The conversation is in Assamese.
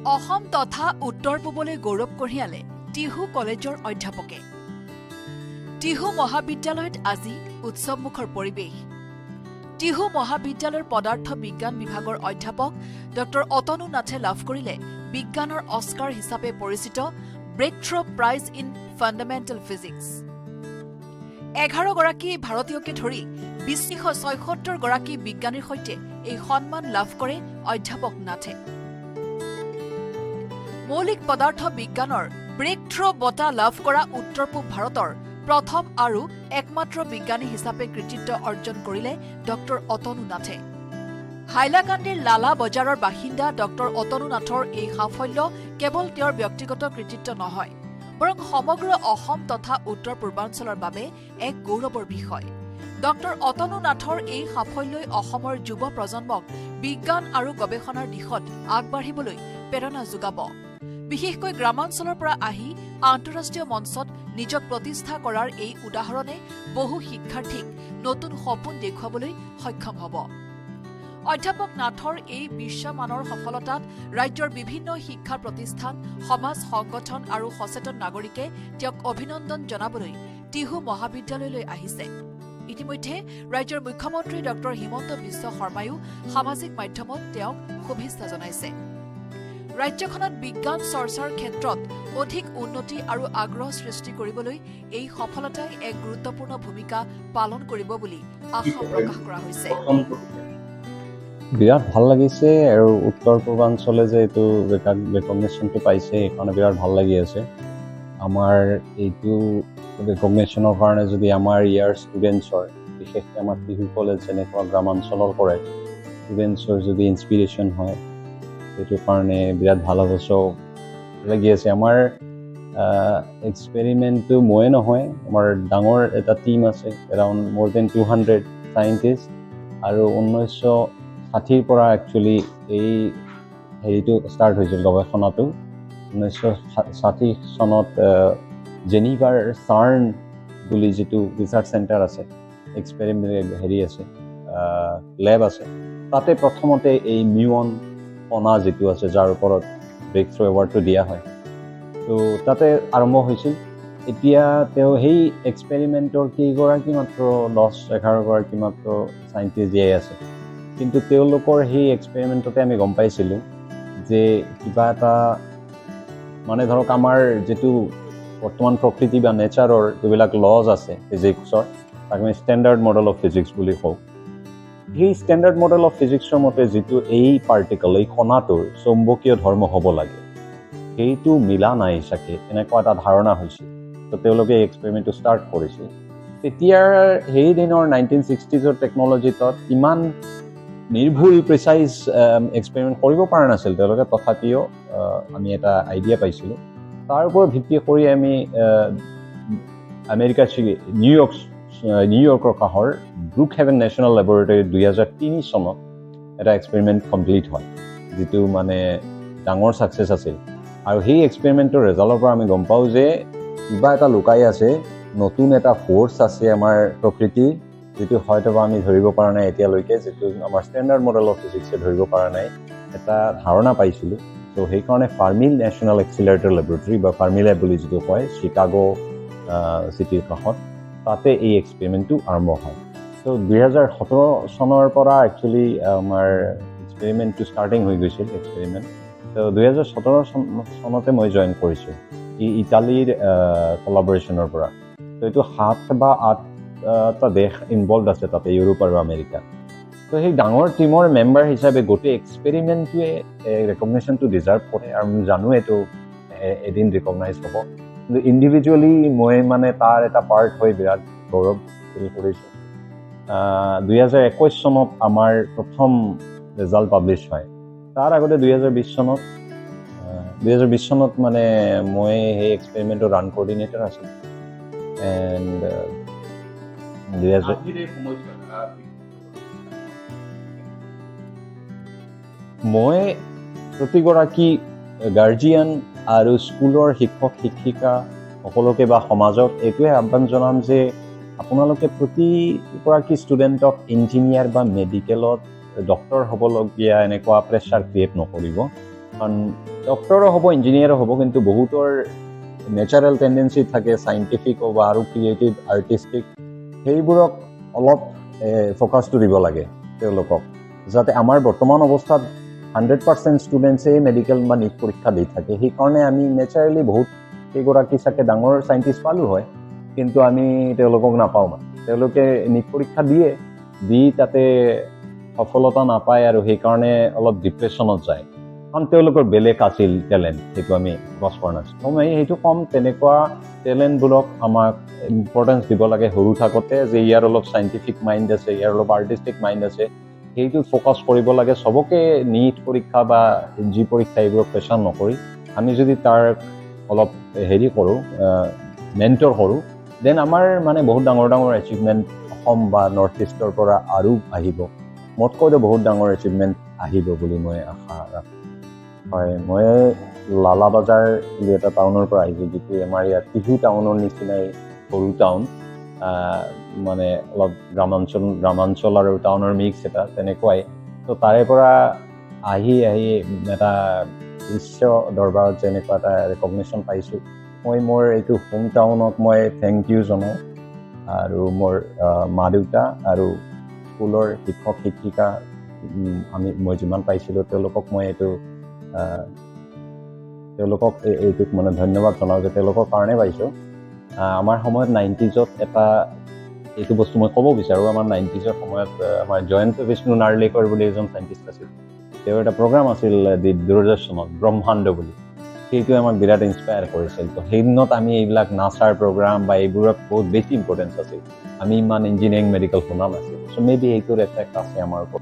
অসম তথা উত্তৰ পূবলৈ গৌৰৱ কঢ়িয়ালে টিহু কলেজৰ অধ্যাপকে। টিহু মহাবিদ্যালয়ত আজি উৎসৱমুখৰ পৰিৱেশ। টিহু মহাবিদ্যালয়ৰ পদাৰ্থ বিজ্ঞান বিভাগৰ অধ্যাপক ডক্টৰ অতনু নাথে লাভ কৰিলে বিজ্ঞানৰ অস্কাৰ হিচাপে পৰিচিত ব্ৰেকথ্ৰ প্ৰাইজ ইন ফাণ্ডামেণ্টেল ফিজিক্স। 11 গৰাকী ভাৰতীয়কে ধৰি 276 গৰাকী বিজ্ঞানীৰ সৈতে এই সন্মান লাভ কৰে অধ্যাপক নাথে। মৌলিক পদাৰ্থ বিজ্ঞানৰ ব্ৰেকথ্ৰ বঁটা লাভ কৰা উত্তৰ পূব ভাৰতৰ প্ৰথম আৰু একমাত্ৰ বিজ্ঞানী হিচাপে কৃতিত্ব অৰ্জন কৰিলে ডক্টৰ অতনু নাথে। হাইলাকান্দিৰ লালা বজাৰৰ বাসিন্দা ডক্টৰ অতনু নাথৰ এই সাফল্য কেৱল তেওঁৰ ব্যক্তিগত কৃতিত্ব নহয়, বৰং সমগ্ৰ অসম তথা উত্তৰ পূৰ্বাঞ্চলৰ বাবে এক গৌৰৱৰ বিষয়। ডক্টৰ অতনু নাথৰ এই সাফল্যই অসমৰ যুৱ প্ৰজন্মক বিজ্ঞান আৰু গৱেষণাৰ দিশত আগবাঢ়িবলৈ প্ৰেৰণা যোগাব। বিশেষকৈ গ্ৰামাঞ্চলৰ পৰা আহি আন্তঃৰাষ্ট্ৰীয় মঞ্চত নিজক প্ৰতিষ্ঠা কৰাৰ এই উদাহৰণে বহু শিক্ষাৰ্থীক নতুন সপোন দেখুৱাবলৈ সক্ষম হ'ব। অধ্যাপক নাথৰ এই বিশ্বমানৰ সফলতাত ৰাজ্যৰ বিভিন্ন শিক্ষা প্ৰতিষ্ঠান, সমাজ সংগঠন আৰু সচেতন নাগৰিকে তেওঁক অভিনন্দন জনাবলৈ টিহু মহাবিদ্যালয়লৈ আহিছে। ইতিমধ্যে ৰাজ্যৰ মুখ্যমন্ত্ৰী ডক্টৰ হিমন্ত বিশ্ব শৰ্মায়ো সামাজিক মাধ্যমত তেওঁক শুভেচ্ছা জনাইছে। ৰাজ্যখনত বিজ্ঞান চৰ্চাৰ ক্ষেত্ৰত অধিক উন্নতি আৰু আগ্ৰহ সৃষ্টি কৰিবলৈ এই সফলতাই এক গুৰুত্বপূৰ্ণ ভূমিকা পালন কৰিব বুলি আশা প্ৰকাশ কৰা হৈছে। বিৰাট ভাল লাগিছে আৰু উত্তৰ পূৰ্বাঞ্চলে যে এইটো ৰেকগনিশ্যনটো পাইছে সেইকাৰণে বিৰাট ভাল লাগি আছে। আমাৰ এইটো ৰেকগনিশ্যনৰ কাৰণে যদি আমাৰ ইয়াৰ ষ্টুডেণ্টছৰ, বিশেষকৈ আমাৰ টিহু কলেজ যেনেকুৱা গ্ৰামাঞ্চলৰ কৰে ষ্টুডেণ্টছৰ যদি ইনস্পিৰেশ্যন হয় সেইটো কাৰণে বিৰাট ভাল হ'ব। চ' লাগি আছে। আমাৰ এক্সপেৰিমেণ্টটো ময়ে নহয়, আমাৰ ডাঙৰ এটা টীম আছে, এৰাউণ্ড মোৰ দেন 200 চাইণ্টিষ্ট, আৰু 1960ৰ পৰা একচুৱেলি এই হেৰিটো ষ্টাৰ্ট হৈছিল গৱেষণাটো। 1960 চনত জেনিভাৰ চাৰ্ণ বুলি যিটো ৰিচাৰ্চ চেণ্টাৰ আছে, এক্সপেৰিমেণ্ট হেৰি আছে, লেব আছে, তাতে প্ৰথমতে এই মিউন কণা যিটো আছে যাৰ ওপৰত ব্ৰেকথ্ৰ এৱাৰ্ডটো দিয়া হয়, তো তাতে আৰম্ভ হৈছিল। এতিয়া তেওঁ সেই এক্সপেৰিমেণ্টৰ কেইগৰাকী মাত্ৰ 10-11 গৰাকী মাত্ৰ চাইণ্টিষ্ট জীয়াই আছে, কিন্তু তেওঁলোকৰ সেই এক্সপেৰিমেণ্টতে আমি গম পাইছিলোঁ যে কিবা এটা মানে ধৰক আমাৰ যিটো বৰ্তমান প্ৰকৃতি বা নেচাৰৰ যিবিলাক লজ আছে ফিজিক্সৰ, তাক আমি ষ্টেণ্ডাৰ্ড মডেল অফ ফিজিক্স বুলি কওঁ। সেই ষ্টেণ্ডাৰ্ড মডেল অফ ফিজিক্সৰ মতে যিটো এই পাৰ্টিকল, এই কণাটোৰ চৌম্বকীয় ধৰ্ম হ'ব লাগে, সেইটো মিলা নাই চাগে, এনেকুৱা এটা ধাৰণা হৈছিল। তো তেওঁলোকে এই এক্সপেৰিমেণ্টটো ষ্টাৰ্ট কৰিছিল। তেতিয়াৰ সেই দিনৰ 1960s টেকন'লজিত ইমান নিৰ্ভুল প্ৰিচাইজ এক্সপেৰিমেণ্ট কৰিব পৰা নাছিল তেওঁলোকে, তথাপিও আমি এটা আইডিয়া পাইছিলোঁ। তাৰ ওপৰত ভিত্তি কৰি আমি আমেৰিকাৰ নিউয়ৰ্কৰ কাষৰ ব্ৰুকহেভেন নেশ্যনেল লেবৰেটৰীত 2003 চনত এটা এক্সপেৰিমেণ্ট কমপ্লিট হয়, যিটো মানে ডাঙৰ ছাকচেছ আছিল। আৰু সেই এক্সপেৰিমেণ্টৰ ৰিজাল্টৰ পৰা আমি গম পাওঁ যে কিবা এটা লুকাই আছে, নতুন এটা ফ'ৰ্চ আছে আমাৰ প্ৰকৃতিৰ, যিটো হয়তো আমি ধৰিব পৰা নাই এতিয়ালৈকে, যিটো আমাৰ ষ্টেণ্ডাৰ্ড মডেল অফ ফিজিক্সে ধৰিব পৰা নাই, এটা ধাৰণা পাইছিলোঁ। ত' সেইকাৰণে ফাৰ্মি নেশ্যনেল এক্সিলাৰেটৰ লেবৰেটৰী বা ফাৰ্মি লেব বুলি যিটো কয়, চিকাগো চিটিৰ কাষত, তাতে এই এক্সপেৰিমেণ্টটো আৰম্ভ হয়। ত' 2017 চনৰ পৰা একচুৱেলি আমাৰ এক্সপেৰিমেণ্টটো ষ্টাৰ্টিং হৈ গৈছিল এক্সপেৰিমেণ্ট। ত' 2017 চনতে মই জইন কৰিছোঁ ইটালীৰ কলাবৰেশ্যনৰ পৰা। ত' এইটো 7 বা 8টা দেশ ইনভলভ আছে তাতে, ইউৰোপ আৰু আমেৰিকা। তো সেই ডাঙৰ টীমৰ মেম্বাৰ হিচাপে গোটেই এক্সপেৰিমেণ্টটোৱে ৰেকগনিশ্যনটো ডিজাৰ্ভ কৰে, আৰু আমি জানো এইটো এদিন ৰিকগনাইজ হ'ব। কিন্তু ইণ্ডিভিজুৱেলি মই মানে তাৰ এটা পাৰ্ট হৈ বিৰাট গৌৰৱ ফিল কৰিছোঁ। 2021 চনত আমাৰ প্ৰথম ৰিজাল্ট পাব্লিছ হয়। তাৰ আগতে 2020 চনত মানে মই সেই এক্সপেৰিমেণ্টৰ ৰান কৰ্ডিনেটৰ আছিলোঁ। এণ্ড মই প্ৰতিগৰাকী গাৰ্জিয়ান আৰু স্কুলৰ শিক্ষক শিক্ষিকা সকলোকে বা সমাজক এইটোৱে আহ্বান জনাম যে আপোনালোকে প্ৰতিগৰাকী ষ্টুডেণ্টক ইঞ্জিনিয়াৰ বা মেডিকেলত ডক্টৰ হ'বলগীয়া এনেকুৱা প্ৰেছাৰ ক্ৰিয়েট নকৰিব। কাৰণ ডক্টৰো হ'ব ইঞ্জিনিয়াৰো হ'ব, কিন্তু বহুতৰ নেচাৰেল টেণ্ডেঞ্চি থাকে চাইণ্টিফিক বা আৰু ক্ৰিয়েটিভ আৰ্টিষ্টিক, সেইবোৰক অলপ ফ'কাছটো দিব লাগে তেওঁলোকক, যাতে আমাৰ বৰ্তমান অৱস্থাত 100% ষ্টুডেণ্টছেই মেডিকেল বা নীট পৰীক্ষা দি থাকে। সেইকাৰণে আমি নেচাৰেলি বহুত কেইগৰাকী চাগে ডাঙৰ চাইণ্টিষ্ট পালোঁ হয়, কিন্তু আমি তেওঁলোকক নাপাওঁ। মানে তেওঁলোকে নীট পৰীক্ষা দি তাতে সফলতা নাপায় আৰু সেইকাৰণে অলপ ডিপ্ৰেশ্যনত যায়, কাৰণ তেওঁলোকৰ বেলেগ আছিল টেলেণ্ট, সেইটো আমি ক্ৰছ কৰা নাছিলোঁ। মই সেইটো ক'ম, তেনেকুৱা টেলেণ্টবোৰক আমাক ইম্পৰ্টেঞ্চ দিব লাগে সৰু থাকোঁতে, যে ইয়াৰ অলপ চাইণ্টিফিক মাইণ্ড আছে, ইয়াৰ অলপ আৰ্টিষ্টিক মাইণ্ড আছে, সেইটো ফ'কাছ কৰিব লাগে। চবকে নীট পৰীক্ষা বা জি পৰীক্ষা এইবোৰক প্ৰেছাৰ নকৰি আমি যদি তাৰ অলপ হেৰি কৰোঁ, মেণ্টৰ কৰোঁ, দেন আমাৰ মানে বহুত ডাঙৰ ডাঙৰ এচিভমেণ্ট অসম বা নৰ্থ ইষ্টৰ পৰা আৰু আহিব। মোতকৈতো বহুত ডাঙৰ এচিভমেণ্ট আহিব বুলি মই আশা ৰাখোঁ। হয়, মই লালাবাজাৰ বুলি এটা টাউনৰ পৰা আহিছোঁ, যিটো আমাৰ ইয়াত টিহু টাউনৰ নিচিনাই সৰু টাউন, মানে অলপ গ্ৰামাঞ্চল আৰু টাউনৰ মিক্স এটা তেনেকুৱাই। ত' তাৰে পৰা আহি এটা বিশ্ব দৰবাৰত যেনেকুৱা এটা ৰেকগনিশ্যন পাইছোঁ, মই মোৰ এইটো হোম টাউনক মই থেংক ইউ জনাওঁ, আৰু মোৰ মা দেউতা আৰু স্কুলৰ শিক্ষক শিক্ষিকা মই যিমান পাইছিলোঁ তেওঁলোকক মই এইটোক মানে ধন্যবাদ জনাওঁ, যে তেওঁলোকৰ কাৰণে পাইছোঁ। আমাৰ সময়ত 90sত এইটো বস্তু মই ক'ব বিচাৰোঁ, আমাৰ 90sৰ সময়ত আমাৰ জয়ন্ত বিষ্ণু নাৰ্লিকৰ বুলি এজন চাইণ্টিষ্ট আছিল, তেওঁৰ এটা প্ৰগ্ৰাম আছিল দূৰদৰ্শনত, ব্ৰহ্মাণ্ড বুলি, সেইটোৱে আমাক বিৰাট ইনস্পায়াৰ কৰিছিল। তো সেইদিনত আমি এইবিলাক নাছাৰ প্ৰগ্ৰাম বা এইবোৰত বহুত বেছি ইম্পৰ্টেঞ্চ আছিল, আমি ইমান ইঞ্জিনিয়াৰিং মেডিকেল শুনা নাছিলোঁ। চ' মেবি এইটোৰ এফেক্ট আছে আমাৰ ওপৰত।